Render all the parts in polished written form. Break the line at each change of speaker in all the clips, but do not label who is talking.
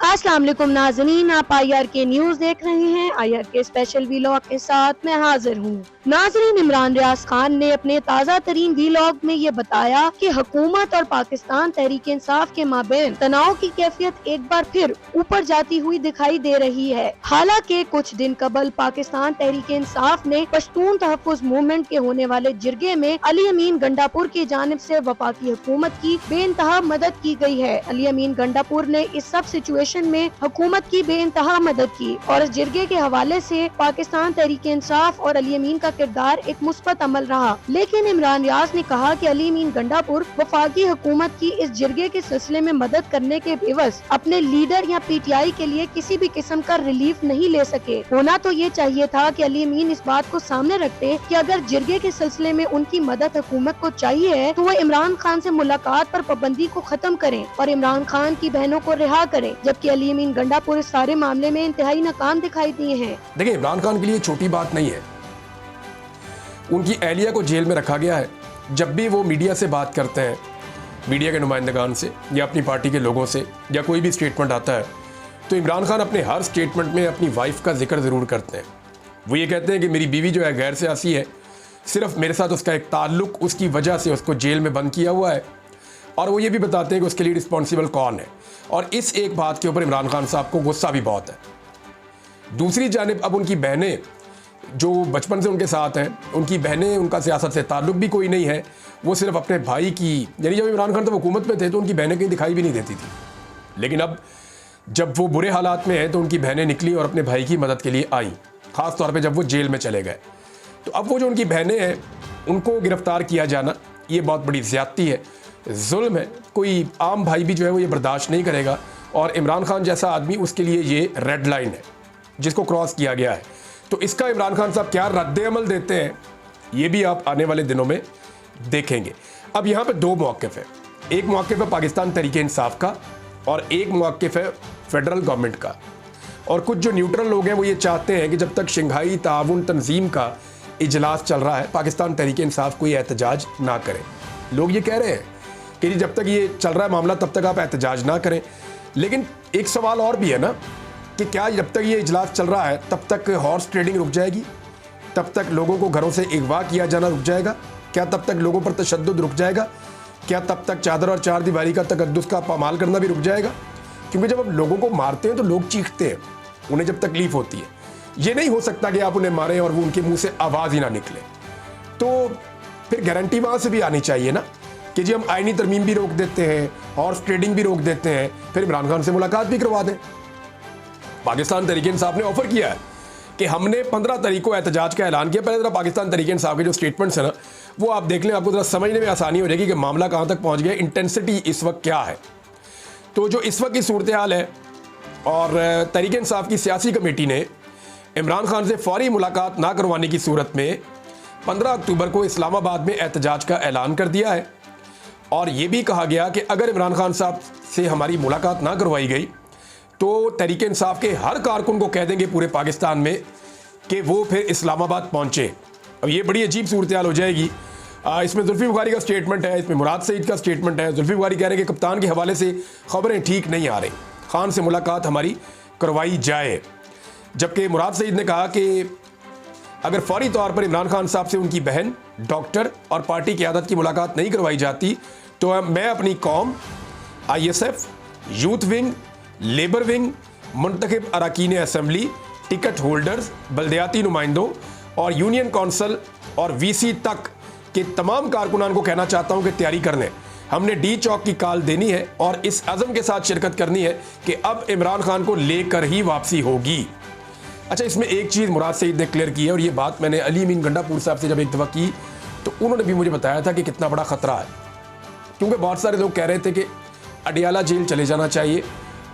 अस्सलाम वालेकुम नाज़रीन, आप IR के न्यूज़ देख रहे हैं। IR के स्पेशल वीलॉग के साथ मैं हाजिर हूँ। नाज़रीन, इमरान रियाज खान ने अपने ताज़ा तरीन वीलॉग में ये बताया कि हुकूमत और पाकिस्तान तहरीक इंसाफ के माबैन तनाव की कैफियत एक बार फिर ऊपर जाती हुई दिखाई दे रही है। हालांकि कुछ दिन कबल पाकिस्तान तहरीक इंसाफ ने पश्तून तहफ़्फ़ुज़ मूवमेंट के होने वाले जिरगे में अली अमीन गंडापुर की जानिब से वफाकी हुकूमत की बेइंतहा मदद की गई है। अली अमीन गंडापुर ने इस सब सिचुएशन में हुकूमत की बेइंतहा मदद की और इस जिरगे के हवाले से पाकिस्तान तहरीक इंसाफ और अली अमीन का किरदार एक मुस्बत अमल रहा। लेकिन इमरान रियाज ने कहा कि अली अमीन गंडापुर वफाकी हुकूमत की इस जिरगे के सिलसिले में मदद करने के बेवस अपने लीडर या PTI के लिए किसी भी किस्म का रिलीफ नहीं ले सके। होना तो ये चाहिए था कि अली अमीन इस बात को सामने रखते कि अगर जिरगे के सिलसिले में उनकी मदद हुकूमत को चाहिए है तो वो इमरान खान से मुलाकात पर पाबंदी को खत्म करें और इमरान खान की बहनों को रिहा करें, जबकि अली अमीन गंडापुर इस सारे मामले में इंतहाई नाकाम दिखाई दिए हैं।
देखिए, इमरान खान के लिए छोटी बात नहीं है। उनकी एहलिया को जेल में रखा गया है। जब भी वो मीडिया से बात करते हैं, मीडिया के नुमाइंदगान से या अपनी पार्टी के लोगों से या कोई भी स्टेटमेंट आता है, तो इमरान खान अपने हर स्टेटमेंट में अपनी वाइफ का जिक्र ज़रूर करते हैं। वो ये कहते हैं कि मेरी बीवी जो है गैर सियासी है, सिर्फ मेरे साथ उसका एक ताल्लुक उसकी वजह से उसको जेल में बंद किया हुआ है, और वो ये भी बताते हैं कि उसके लिए रिस्पॉन्सिबल कौन है। और इस एक बात के ऊपर इमरान खान साहब को गुस्सा भी बहुत है। दूसरी जानिब अब उनकी बहनें जो बचपन से उनके साथ हैं, उनकी बहनें, उनका सियासत से ताल्लुक भी कोई नहीं है। वो सिर्फ अपने भाई की, यानी जब इमरान खान तो हुकूमत में थे तो उनकी बहनें कहीं दिखाई भी नहीं देती थी, लेकिन अब जब वो बुरे हालात में हैं तो उनकी बहनें निकली और अपने भाई की मदद के लिए आई, ख़ास तौर पे जब वो जेल में चले गए। तो अब वो जो उनकी बहनें हैं उनको गिरफ्तार किया जाना ये बहुत बड़ी ज़्यादती है, जुल्म है। कोई आम भाई भी जो है वो ये बर्दाश्त नहीं करेगा, और इमरान खान जैसा आदमी उसके लिए ये रेड लाइन है जिसको क्रॉस किया गया है। तो इसका इमरान खान साहब क्या रद्द अमल देते हैं ये भी आप आने वाले दिनों में देखेंगे। अब यहाँ पे दो मौक़िफ़ है, एक मौक़िफ़ है पाकिस्तान तहरीक इंसाफ का और एक मौक़िफ़ है फेडरल गवर्नमेंट का। और कुछ जो न्यूट्रल लोग हैं वो ये चाहते हैं कि जब तक शंघाई ताउन तंजीम का इजलास चल रहा है पाकिस्तान तहरीक इंसाफ कोई एहतजाज ना करे। लोग ये कह रहे हैं कि जब तक ये चल रहा है मामला तब तक आप एहतजाज ना करें, लेकिन एक सवाल और भी है ना कि क्या जब तक ये इजलास चल रहा है तब तक हॉर्स ट्रेडिंग रुक जाएगी, तब तक लोगों को घरों से अगवा किया जाना रुक जाएगा, क्या तब तक लोगों पर तशद्दुद रुक जाएगा, क्या तब तक चादर और चार दीवारी का तकद्दुस का पामाल करना भी रुक जाएगा? क्योंकि जब आप लोगों को मारते हैं तो लोग चीखते हैं, उन्हें जब तकलीफ होती है। ये नहीं हो सकता कि आप उन्हें मारें और वो उनके मुंह से आवाज़ ही ना निकले। तो फिर गारंटी वहाँ से भी आनी चाहिए ना कि जी हम आईनी तरमीम भी रोक देते हैं, हॉर्स ट्रेडिंग भी रोक देते हैं, फिर इमरान खान से मुलाकात भी करवा दें। पाकिस्तान तहरीक इंसाफ ने ऑफर किया है कि हमने 15 तारीख को एहतजाज का ऐलान किया। पहले ज़रा पाकिस्तान तहरीक इंसाफ के जो स्टेटमेंट्स हैं ना वो आप देख लें, आपको ज़रा समझने में आसानी हो जाएगी कि मामला कहाँ तक पहुँच गया, इंटेंसिटी इस वक्त क्या है। तो जो इस वक्त की सूरत हाल है, और तहरीक इंसाफ की सियासी कमेटी ने इमरान खान से फौरी मुलाकात ना करवाने की सूरत में 15 अक्टूबर को इस्लामाबाद में एहतजाज का ऐलान कर दिया है। और ये भी कहा गया कि अगर इमरान खान साहब से हमारी मुलाकात ना करवाई गई तो तहरीक इंसाफ के हर कारकुन को कह देंगे पूरे पाकिस्तान में कि वो फिर इस्लामाबाद पहुंचे। अब ये बड़ी अजीब सूरत हाल हो जाएगी। इसमें जुल्फी बुखारी का स्टेटमेंट है, इसमें मुराद सईद का स्टेटमेंट है। जुल्फी बुखारी कह रहे हैं कि कप्तान के हवाले से खबरें ठीक नहीं आ रही, खान से मुलाकात हमारी करवाई जाए, जबकि मुराद सईद ने कहा कि अगर फौरी तौर पर इमरान खान साहब से उनकी बहन, डॉक्टर और पार्टी क़यादत की मुलाकात नहीं करवाई जाती तो मैं अपनी कौम, ISF, youth wing, labour wing, मुंतखब अरकान असम्बली, टिकट होल्डर्स, बल्दियाती नुमाइंदों और यूनियन कौंसल और VC तक के तमाम कारकुनान को कहना चाहता हूं कि तैयारी कर लें। हमने D चौक की कॉल देनी है और इस अज़म के साथ शिरकत करनी है कि अब इमरान खान को लेकर ही वापसी होगी। अच्छा, इसमें एक चीज़ मुराद सईद ने क्लियर की है, और ये बात मैंने अली अमीन गंडापुर साहब से जब एक दफ़ा की तो उन्होंने भी मुझे बताया था कि कितना बड़ा ख़तरा है, क्योंकि बहुत सारे लोग कह रहे थे कि अडियाला जेल चले जाना चाहिए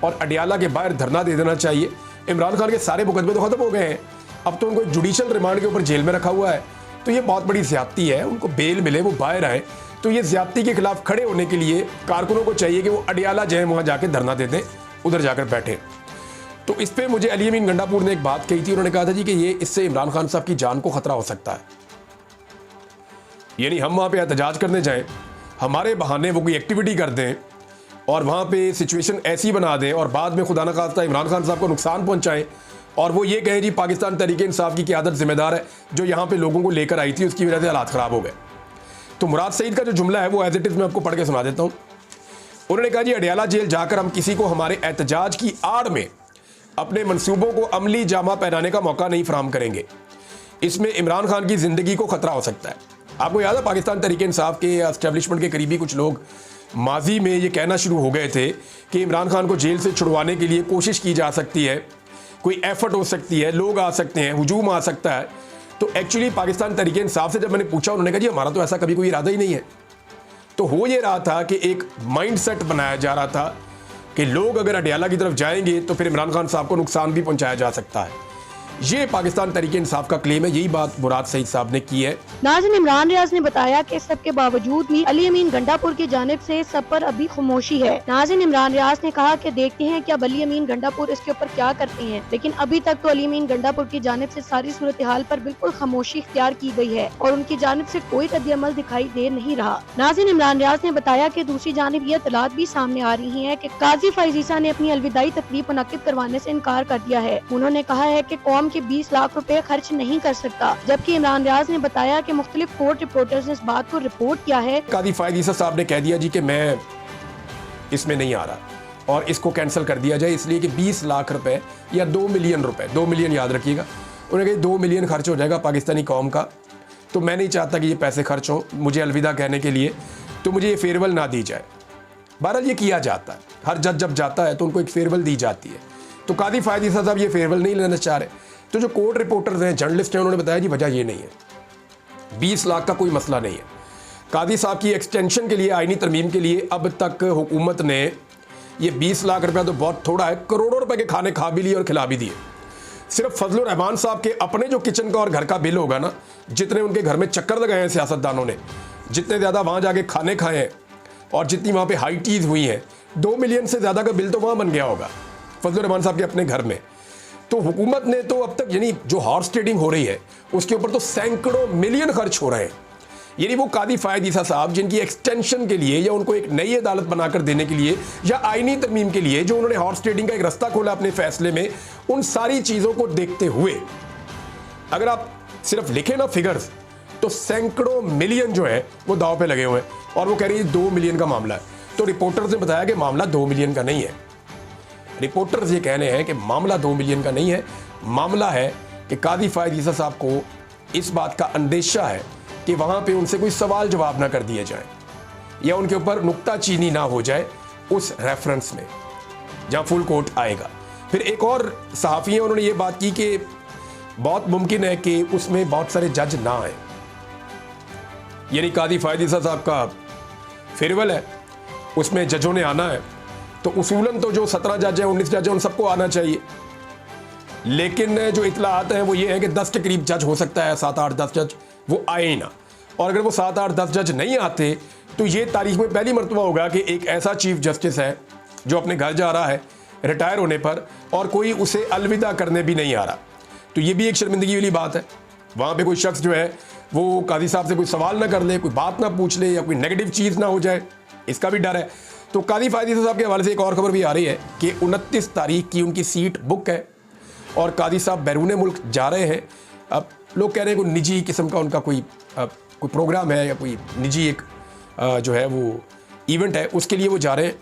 और अडियाला के बाहर धरना दे देना चाहिए। इमरान खान के सारे मुकदमे तो ख़त्म हो गए हैं, अब तो उनको जुडिशल रिमांड के ऊपर जेल में रखा हुआ है। तो ये बहुत बड़ी ज़्यादती है, उनको बेल मिले, वो बाहर आए। तो ये ज़्यादती के खिलाफ खड़े होने के लिए कारकुनों को चाहिए कि वो अडियाला जाए, वहाँ जाके धरना दे दें, उधर जाकर बैठे। तो इस पर मुझे अली अमीन गंडापुर ने एक बात कही थी, उन्होंने कहा था जी कि ये इससे इमरान खान साहब की जान को ख़तरा हो सकता है। यानी हम वहाँ पे एहतजाज करने जाएं, हमारे बहाने वो कोई एक्टिविटी कर दें और वहाँ पे सिचुएशन ऐसी बना दें और बाद में खुदा न खास्ता इमरान खान साहब को नुकसान पहुँचाएं और वो ये कहे जी पाकिस्तान तहरीक इंसाफ की क़यादत जिम्मेदार है, जो यहाँ पे लोगों को लेकर आई थी उसकी वजह से हालात ख़राब हो गए। तो मुराद सईद का जो जुमला है वो एज इट इज़ मैं आपको पढ़ के सुना देता हूँ। उन्होंने कहा जी अडियाला जेल जाकर हम किसी को हमारे एहतजाज की आड़ में अपने मंसूबों को अमली जामा पहनाने का मौका नहीं फराहम करेंगे। इसमें इमरान खान की ज़िंदगी को ख़तरा हो सकता है। आपको याद है पाकिस्तान तहरीक इंसाफ के एस्टेब्लिशमेंट के करीबी कुछ लोग माजी में ये कहना शुरू हो गए थे कि इमरान खान को जेल से छुड़वाने के लिए कोशिश की जा सकती है, कोई एफर्ट हो सकती है, लोग आ सकते हैं, हुजूम आ सकता है। तो एक्चुअली पाकिस्तान तहरीक इंसाफ से जब मैंने पूछा, उन्होंने कहा जी हमारा तो ऐसा कभी कोई इरादा ही नहीं है। तो हो ये रहा था कि एक माइंडसेट बनाया जा रहा था कि लोग अगर अडियाला की तरफ जाएंगे तो फिर इमरान खान साहब को नुकसान भी पहुंचाया जा सकता है। ये पाकिस्तान तहरीक इंसाफ का क्लेम है, यही बात मुराद सईद साहब ने की है।
नाज़रीन, इमरान रियाज ने बताया कि सब के बावजूद भी अली अमीन गंडापुर की जानिब से सब पर अभी खामोशी है। नाज़रीन, इमरान रियाज ने कहा कि देखते हैं कि अब अली अमीन गंडापुर इसके ऊपर क्या करते हैं, लेकिन अभी तक तो अली अमीन गंडापुर की जानिब से सारी सूरत हाल पर बिल्कुल खामोशी इख्तियार की गई है और उनकी जानिब से कोई रद्द-ए-अमल दिखाई दे नहीं रहा। नाज़रीन, इमरान रियाज ने बताया कि दूसरी जानिब ये इत्तलात भी सामने आ रही है कि काजी फैज़ ईसा ने अपनी अलविदाई तकरीब मुनक्किद करवाने से इनकार कर दिया है। उन्होंने कहा है कि कौम के 20 लाख रुपए खर्च नहीं कर सकता, जबकि इमरान रियाज ने बताया कि मुख्तलिफ कोर्ट रिपोर्टर्स ने इस बात को रिपोर्ट किया है।
काजी फैज़ ईसा साहब ने कह दिया जी कि मैं इसमें नहीं आ रहा और इसको कैंसिल कर दिया जाए, इसलिए कि 20 लाख रुपए या 2 मिलियन रुपए, 2 मिलियन याद रखिएगा, उन्होंने कहा 2 मिलियन खर्च हो जाएगा पाकिस्तानी कौम का, तो मैं नहीं चाहता कि ये पैसे खर्च हों मुझे अलविदा कहने के लिए, तो मुझे ये फेयरवेल ना दी जाए। बहरहाल ये किया जाता है, हर जज जब जाता है तो उनको एक फेयरवेल दी जाती है। तो काजी फैज़ ईसा साहब ये फेयरवेल नहीं लेना चाह रहे। तो जो कोर्ट रिपोर्टर्स हैं, जर्नलिस्ट हैं, उन्होंने बताया जी वजह ये नहीं है, 20 लाख का कोई मसला नहीं है। कादी साहब की एक्सटेंशन के लिए, आईनी तरमीम के लिए अब तक हुकूमत ने ये 20 लाख रुपया तो बहुत थोड़ा है, करोड़ों रुपए के खाने खा भी लिए और खिला भी दिए। सिर्फ फजलुर रहमान साहब के अपने जो किचन का और घर का बिल होगा ना, जितने उनके घर में चक्कर लगाए हैं सियासतदानों ने, जितने ज़्यादा वहाँ जाके खाने खाए हैं और जितनी वहाँ पे हाई टीज़ हुई हैं, 2 मिलियन से ज़्यादा का बिल तो वहाँ बन गया होगा फजलुर रहमान साहब के अपने घर में। तो हुकूमत ने तो अब तक यानी जो हॉर्स ट्रेडिंग हो रही है उसके ऊपर तो सैकड़ों मिलियन खर्च हो रहे हैं। यानी वो कादी फैज़ ईसा साहब जिनकी एक्सटेंशन के लिए या उनको एक नई अदालत बनाकर देने के लिए या आईनी तरमीम के लिए जो उन्होंने हॉर्स ट्रेडिंग का एक रास्ता खोला अपने फैसले में, उन सारी चीज़ों को देखते हुए अगर आप सिर्फ लिखें ना फिगर्स, तो सैकड़ों मिलियन जो है वो दाव पे लगे हुए हैं और वो कह रही है 2 मिलियन का मामला है। तो रिपोर्टर्स ने बताया कि मामला 2 मिलियन का नहीं है। रिपोर्टर्स ये कहने हैं कि मामला 2 मिलियन का नहीं है, मामला है कि कादी फैज़ ईसा साहब को इस बात का अंदेशा है कि वहाँ पे उनसे कोई सवाल जवाब ना कर दिए जाए या उनके ऊपर नुक्ताचीनी ना हो जाए उस रेफरेंस में जहाँ फुल कोर्ट आएगा। फिर एक और सहाफ़ी हैं, उन्होंने ये बात की कि बहुत मुमकिन है कि उसमें बहुत सारे जज ना आए, यानी कादी फैज़ ईसा साहब का फेयरवेल है, उसमें जजों ने आना है, तो उसूलन तो जो 17 जज हैं, 19 जज हैं, उन सबको आना चाहिए। लेकिन जो इतलात हैं वो ये है कि 10 के करीब जज हो सकता है, 7, 8, 10 जज वो आए ही ना। और अगर वो 7, 8, 10 जज नहीं आते तो ये तारीख में पहली मरतबा होगा कि एक ऐसा चीफ जस्टिस है जो अपने घर जा रहा है रिटायर होने पर और कोई उसे अलविदा करने भी नहीं आ रहा। तो ये भी एक शर्मिंदगी वाली बात है। वहाँ पे कोई शख्स जो है वो काजी साहब से कोई सवाल ना कर ले, कोई बात ना पूछ ले या कोई नेगेटिव चीज़ ना हो जाए, इसका भी डर है। तो कादी फैज़ ईसा साहब के हवाले से एक और खबर भी आ रही है कि 29 तारीख की उनकी सीट बुक है और कादी साहब बैरून मुल्क जा रहे हैं। अब लोग कह रहे हैं कोई निजी किस्म का उनका कोई प्रोग्राम है या कोई निजी एक जो है वो इवेंट है, उसके लिए वो जा रहे हैं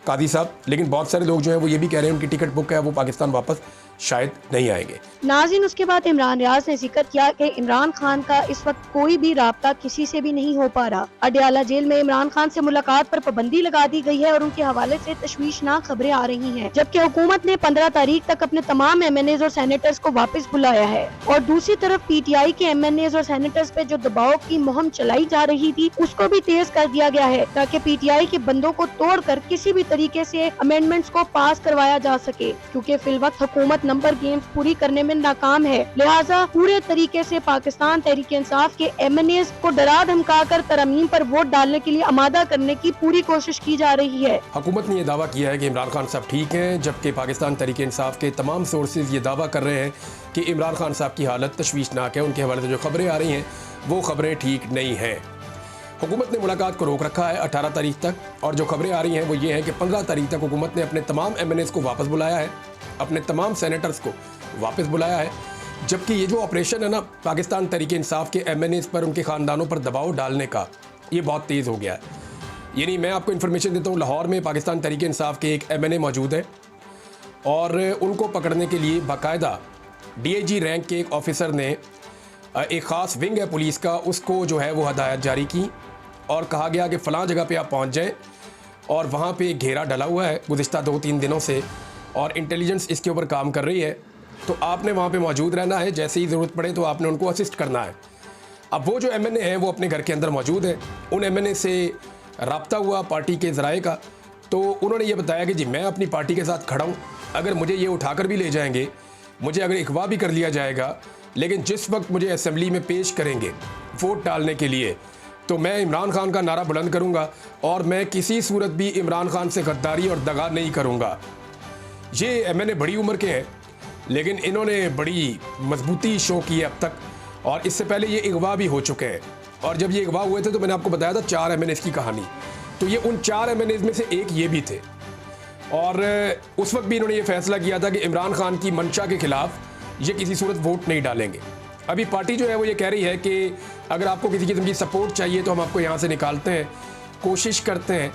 कादी साहब। लेकिन बहुत सारे लोग जो हैं वो ये भी कह रहे हैं उनकी टिकट बुक है, वो पाकिस्तान वापस शायद नहीं आएंगे।
नाज़रीन, उसके बाद इमरान रियाज ने जिक्र किया कि इमरान खान का इस वक्त कोई भी राब्ता किसी से भी नहीं हो पा रहा। अडियाला जेल में इमरान खान से मुलाकात पर पाबंदी लगा दी गई है और उनके हवाले से तशवीशनाक खबरें आ रही हैं, जबकि हुकूमत ने 15 तारीख तक अपने तमाम MNAs और सेनेटर्स को वापस बुलाया है। और दूसरी तरफ PTI के MNAs और सेनेटर्स पे जो दबाव की मुहिम चलाई जा रही थी उसको भी तेज कर दिया गया है ताकि PTI के बंदों को तोड़कर किसी भी तरीके से अमेंडमेंट्स को पास करवाया जा सके, क्योंकि फिलवक्त हुकूमत नंबर गेम्स पूरी करने में नाकाम है। लिहाजा पूरे तरीके से पाकिस्तान तहरीक इंसाफ के MNAs को डरा धमका कर तरमीम पर वोट डालने के लिए आमादा करने की पूरी कोशिश की जा रही है।
हुकूमत ने यह दावा किया है कि इमरान खान साहब ठीक हैं, जबकि पाकिस्तान तहरीक इंसाफ के तमाम सोर्सेज ये दावा कर रहे हैं कि इमरान खान साहब की हालत तशवीशनाक है। उनके हवाले से जो खबरें आ रही हैं वो खबरें ठीक नहीं हैं। हुकूमत ने मुलाकात को रोक रखा है 18 तारीख तक, और जो खबरें आ रही हैं वो ये हैं कि 15 तारीख तक हुकूमत ने अपने तमाम MNAs को वापस बुलाया है, अपने तमाम सेनेटर्स को वापस बुलाया है। जबकि ये जो ऑपरेशन है ना पाकिस्तान तहरीक इंसाफ के MNAs पर, उनके ख़ानदानों पर दबाव डालने का, ये बहुत तेज़ हो गया है। यानी मैं आपको इन्फॉर्मेशन देता हूँ, लाहौर में पाकिस्तान तहरीक इंसाफ के एक MNA मौजूद है और उनको पकड़ने के लिए बाकायदा DIG रैंक के एक ऑफिसर ने एक ख़ास विंग है पुलिस का, उसको जो है वो हदायत जारी की और कहा गया कि फ़लाँ जगह पे आप पहुंच जाएं, और वहाँ पे घेरा डला हुआ है गुज़िश्ता 2-3 दिनों से और इंटेलिजेंस इसके ऊपर काम कर रही है, तो आपने वहाँ पे मौजूद रहना है, जैसे ही ज़रूरत पड़े तो आपने उनको असिस्ट करना है। अब वो जो MNA हैं वो अपने घर के अंदर मौजूद है, उन MNA से रब्ता हुआ पार्टी के ज़राए का, तो उन्होंने ये बताया कि जी मैं अपनी पार्टी के साथ खड़ा हूँ, अगर मुझे ये उठाकर भी ले जाएंगे, मुझे अगर अगवा भी कर लिया जाएगा, लेकिन जिस वक्त मुझे असेंबली में पेश करेंगे वोट डालने के लिए, तो मैं इमरान खान का नारा बुलंद करूंगा और मैं किसी सूरत भी इमरान खान से गद्दारी और दगा नहीं करूंगा। ये MNA बड़ी उम्र के हैं, लेकिन इन्होंने बड़ी मजबूती शो की है अब तक, और इससे पहले ये अगवा भी हो चुके हैं। और जब ये अगवा हुए थे तो मैंने आपको बताया था 4 MNAs की कहानी, तो ये उन 4 MNAs में से एक ये भी थे। और उस वक्त भी इन्होंने ये फैसला किया था कि इमरान खान की मंशा के खिलाफ ये किसी सूरत वोट नहीं डालेंगे। अभी पार्टी जो है वो ये कह रही है कि अगर आपको किसी किस्म की सपोर्ट चाहिए तो हम आपको यहाँ से निकालते हैं, कोशिश करते हैं।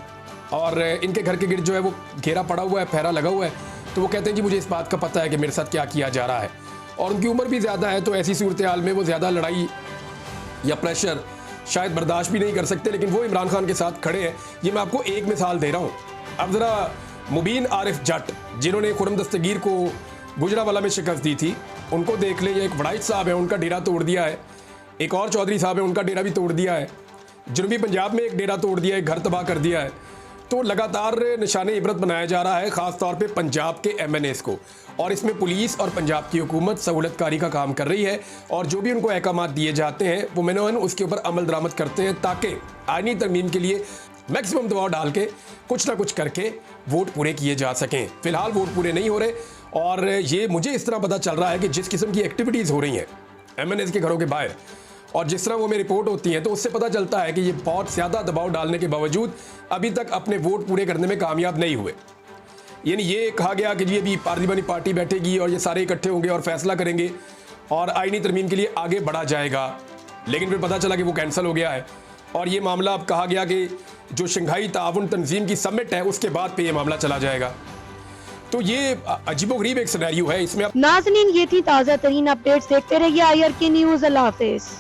और इनके घर के गिर्द जो है वो घेरा पड़ा हुआ है, पहरा लगा हुआ है, तो वो कहते हैं कि मुझे इस बात का पता है कि मेरे साथ क्या किया जा रहा है, और उनकी उम्र भी ज़्यादा है, तो ऐसी सूरत हाल में वो ज़्यादा लड़ाई या प्रेशर शायद बर्दाश्त भी नहीं कर सकते, लेकिन वो इमरान खान के साथ खड़े हैं। ये मैं आपको एक मिसाल दे रहा हूँ। अब ज़रा मुबीन आरिफ जट, जिन्होंने खुरम दस्तगीर को गुजरावाला में शिकस्त दी थी, उनको देख ले। ये एक वड़ाइच साहब है, उनका डेरा तोड़ दिया है। एक और चौधरी साहब है, उनका डेरा भी तोड़ दिया है। जनूबी पंजाब में एक डेरा तोड़ दिया है, घर तबाह कर दिया है। तो लगातार निशाने इबरत बनाया जा रहा है, ख़ास तौर पे पंजाब के MNAs को, और इसमें पुलिस और पंजाब की हुकूमत सहूलतकारी का काम कर रही है, और जो भी उनको अहकामात दिए जाते हैं वो मेनोन उसके ऊपर अमल दरामद करते हैं, ताकि आईनी तरमीम के लिए मैक्सिमम दबाव डाल के कुछ ना कुछ करके वोट पूरे किए जा सकें। फिलहाल वोट पूरे नहीं हो रहे, और ये मुझे इस तरह पता चल रहा है कि जिस किस्म की एक्टिविटीज़ हो रही हैं MNAs के घरों के बाहर, और जिस तरह वो में रिपोर्ट होती हैं, तो उससे पता चलता है कि ये बहुत ज़्यादा दबाव डालने के बावजूद अभी तक अपने वोट पूरे करने में कामयाब नहीं हुए। यानी ये कहा गया कि ये भी पार्लिमानी पार्टी बैठेगी और ये सारे इकट्ठे होंगे और फैसला करेंगे और आईनी तरमीम के लिए आगे बढ़ा जाएगा, लेकिन फिर पता चला कि वो कैंसिल हो गया है। और ये मामला अब कहा गया कि जो शंघाई ताउन तंजीम की समिट है उसके बाद पे ये मामला चला जाएगा। तो ये अजीबोगरीब एक सिनेरियो है इसमें।
नाज़रीन, ये थी ताज़ा तरीन अपडेट्स। देखते रहिए IRK न्यूज़। अल्लाह हाफिज़।